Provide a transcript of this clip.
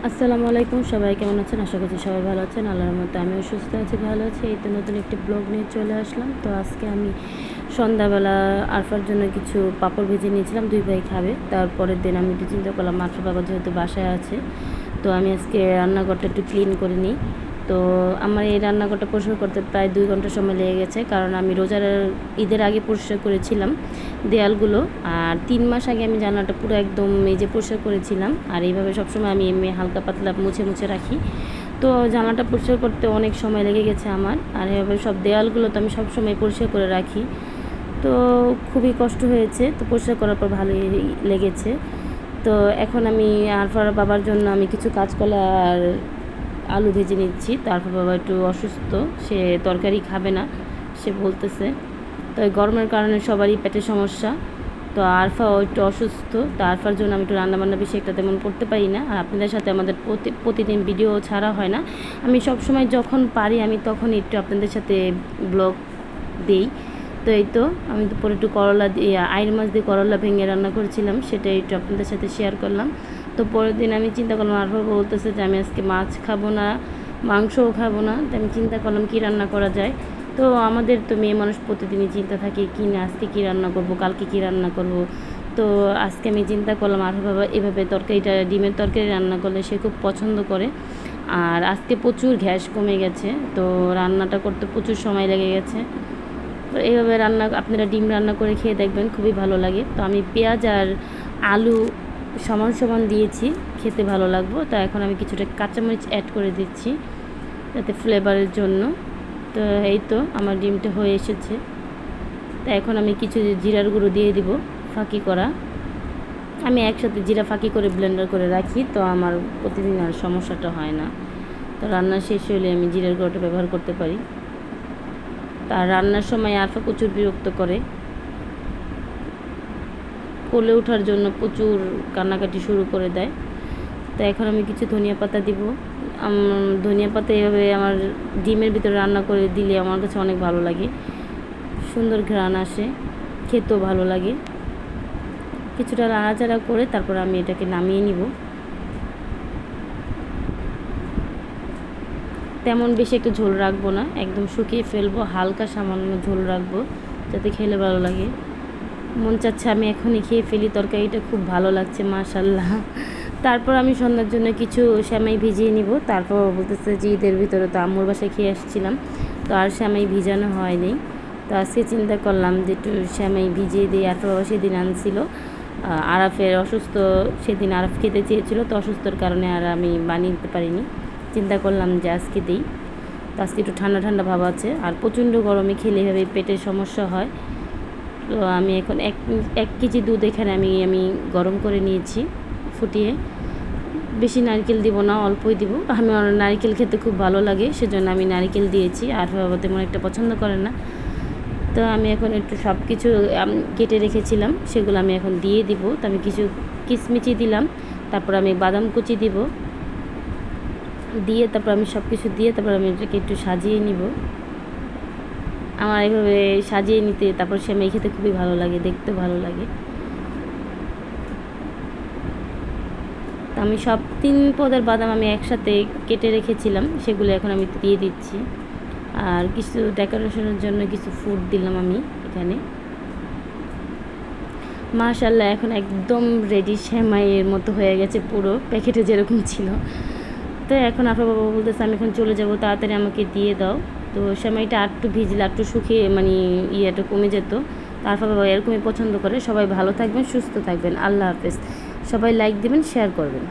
আসসালামু আলাইকুম, সবাই কেমন আছেন? আশা করছি সবাই ভালো আছেন। আল্লাহর মতো আমিও সুস্থ আছি, ভালো আছি। এই তো নতুন একটি ব্লগ নিয়ে চলে আসলাম। তো আজকে আমি সন্ধ্যাবেলা আরফার জন্য কিছু পাঁপড় ভেজে নিয়েছিলাম, 2 ভাই খাবে। তারপরের দিন আমি একটু চিন্তা করলাম আরফার বাবা যেহেতু বাসায় আছে, তো আমি আজকে রান্নাঘরটা একটু ক্লিন করে নিই। তো আমার এই রান্নাঘরটা পরিষ্কার করতে প্রায় 2 ঘন্টা সময় লেগে গেছে, কারণ আমি রোজার ঈদের আগে পরিষ্কার করেছিলাম দেয়ালগুলো। আর 3 মাস আগে আমি জানলাটা পুরো একদম এই যে পরিষ্কার করেছিলাম। আর এইভাবে সবসময় আমি এমনি হালকা পাতলা মুছে মুছে রাখি। তো জানলাটা পরিষ্কার করতে অনেক সময় লেগে গেছে আমার। আর এভাবে সব দেয়ালগুলো তো আমি সবসময় পরিষ্কার করে রাখি। তো খুবই কষ্ট হয়েছে, তো পরিষ্কার করার পর ভালোই লেগেছে। তো এখন আমি আরফার বাবার জন্য আমি কিছু কাঁচকলা আর আলু ভেজে নিচ্ছি। তারপর বাবা একটু অসুস্থ, সে তরকারি খাবে না, সে বলতেছে। তো এই গরমের কারণে সবারই পেটের সমস্যা। তো আরফাও একটু অসুস্থ, তো আরফার জন্য আমি একটু রান্নাবান্না বেশি একটা তেমন করতে পারি না। আর আপনাদের সাথে আমাদের প্রতিদিন ভিডিও ছাড়া হয় না। আমি সবসময় যখন পারি আমি তখন একটু আপনাদের সাথে ব্লগ দিই। তো এই তো আমি দুপুরে একটু করলা দিয়ে আইর মাছ দিয়ে করলা ভেঙে রান্না করেছিলাম, সেটাই একটু আপনাদের সাথে শেয়ার করলাম। তো পরের দিন আমি চিন্তা করলাম, আরফা বলতেছে যে আমি আজকে মাছ খাবো না, মাংসও খাবো না। তো আমি চিন্তা করলাম কী রান্না করা যায়। তো আমাদের তো মেয়ে মানুষ প্রতিদিনই চিন্তা থাকে কি না আজকে কী রান্না করব, কালকে কী রান্না করব। তো আজকে আমি চিন্তা করলাম আরফা বাবা এভাবে তরকারিটা ডিমের তরকারি রান্না করলে সে খুব পছন্দ করে। আর আজকে প্রচুর গ্যাস কমে গেছে, তো রান্নাটা করতে প্রচুর সময় লেগে গেছে। তো এইভাবে আপনারা ডিম রান্না করে খেয়ে দেখবেন, খুবই ভালো লাগে। তো আমি পেঁয়াজ আর আলু সমান সমান দিয়েছি, খেতে ভালো লাগবে। তো এখন আমি কিছুটা কাঁচামরিচ অ্যাড করে দিচ্ছি যাতে ফ্লেভারের জন্য। তো এই তো আমার ডিমটা হয়ে এসেছে। তো এখন আমি কিছু জিরার গুঁড়ো দিয়ে দিব ফাঁকি করা। আমি একসাথে জিরা ফাঁকি করে ব্লেন্ডার করে রাখি, তো আমার প্রতিদিন আর সমস্যাটা হয় না। তো রান্না শেষ হলে আমি জিরার গুঁড়োটা ব্যবহার করতে পারি। তার রান্নার সময় আরফা প্রচুর বিরক্ত করে, কোলে ওঠার জন্য প্রচুর কান্নাকাটি শুরু করে দেয়। তো এখন আমি কিছু ধনিয়া পাতা দিব। ধনিয়া পাতা এভাবে আমার ডিমের ভিতরে রান্না করে দিলে আমার কাছে অনেক ভালো লাগে, সুন্দর ঘ্রাণ আসে, খেতেও ভালো লাগে। কিছুটা নাড়াচাড়া করে তারপর আমি এটাকে নামিয়ে নিব। তেমন বেশি একটা ঝোল রাখবো না, একদম শুকিয়ে ফেলবো, হালকা সামান্য ঝোল রাখবো যাতে খেলে ভালো লাগে। মন চাচ্ছে আমি এখনই খেয়ে ফেলি, তরকারিটা খুব ভালো লাগছে মাশাল্লাহ। তারপর আমি সন্ধ্যার জন্য কিছু সেমাই ভিজিয়ে নিব। তারপর বলতেছে যে ঈদের ভিতরে তো আম্মুর বাসায় খেয়ে আসছিলাম, তো আর সেমাই ভিজানো হয়নি। তো আজকে চিন্তা করলাম যে একটু সেমাই ভিজিয়ে দিই। আর বাবা সেদিন আনছিল, আরাফের অসুস্থ, সেদিন আরাফ খেতে চেয়েছিল, তো অসুস্থর কারণে আর আমি বানিয়ে দিতে পারিনি। চিন্তা করলাম যে আজকে দিই। তো আজকে একটু ঠান্ডা ঠান্ডা ভাব আছে, আর প্রচণ্ড গরমে খেলে এভাবে পেটের সমস্যা হয়। তো আমি এখন 1 কেজি দুধ এখানে আমি গরম করে নিয়েছি ফুটিয়ে। বেশি নারকেল দিব না, অল্পই দিব। আমি নারকেল খেতে খুব ভালো লাগে, সেজন্য আমি নারকেল দিয়েছি। আর বাবা তেমন একটা পছন্দ করেন না। তো আমি এখন একটু সব কিছু কেটে রেখেছিলাম, সেগুলো আমি এখন দিয়ে দিব। তো আমি কিছু কিশমিচি দিলাম, তারপর আমি বাদাম কুচি দিব, দিয়ে তারপর আমি সব কিছু দিয়ে তারপর আমি এটাকে একটু সাজিয়ে নিব। আমার এইভাবে সাজিয়ে নিতে তারপর সেমাই খেতে খুবই ভালো লাগে, দেখতে ভালো লাগে। তো আমি সব 3 পদের বাদাম আমি একসাথে কেটে রেখেছিলাম, সেগুলো এখন আমি দিয়ে দিচ্ছি। আর কিছু ডেকোরেশনের জন্য কিছু ফুড দিলাম আমি এখানে। মাশাআল্লাহ এখন একদম রেডি, সেমাইয়ের মতো হয়ে গেছে, পুরো প্যাকেটে যেরকম ছিল। তো এখন আপনার বাবা বলতেছে আমি এখন চলে যাব, তাড়াতাড়ি আমাকে দিয়ে দাও। তো সেমাইটা আরটু ভিজলে আরটু শুকিয়ে মানে ইয়েটা কমে যেত। তারপর বাবা এরকমই পছন্দ করে। সবাই ভালো থাকবেন, সুস্থ থাকবেন, আল্লাহ হাফেজ। সবাই লাইক দিবেন, শেয়ার করবেন।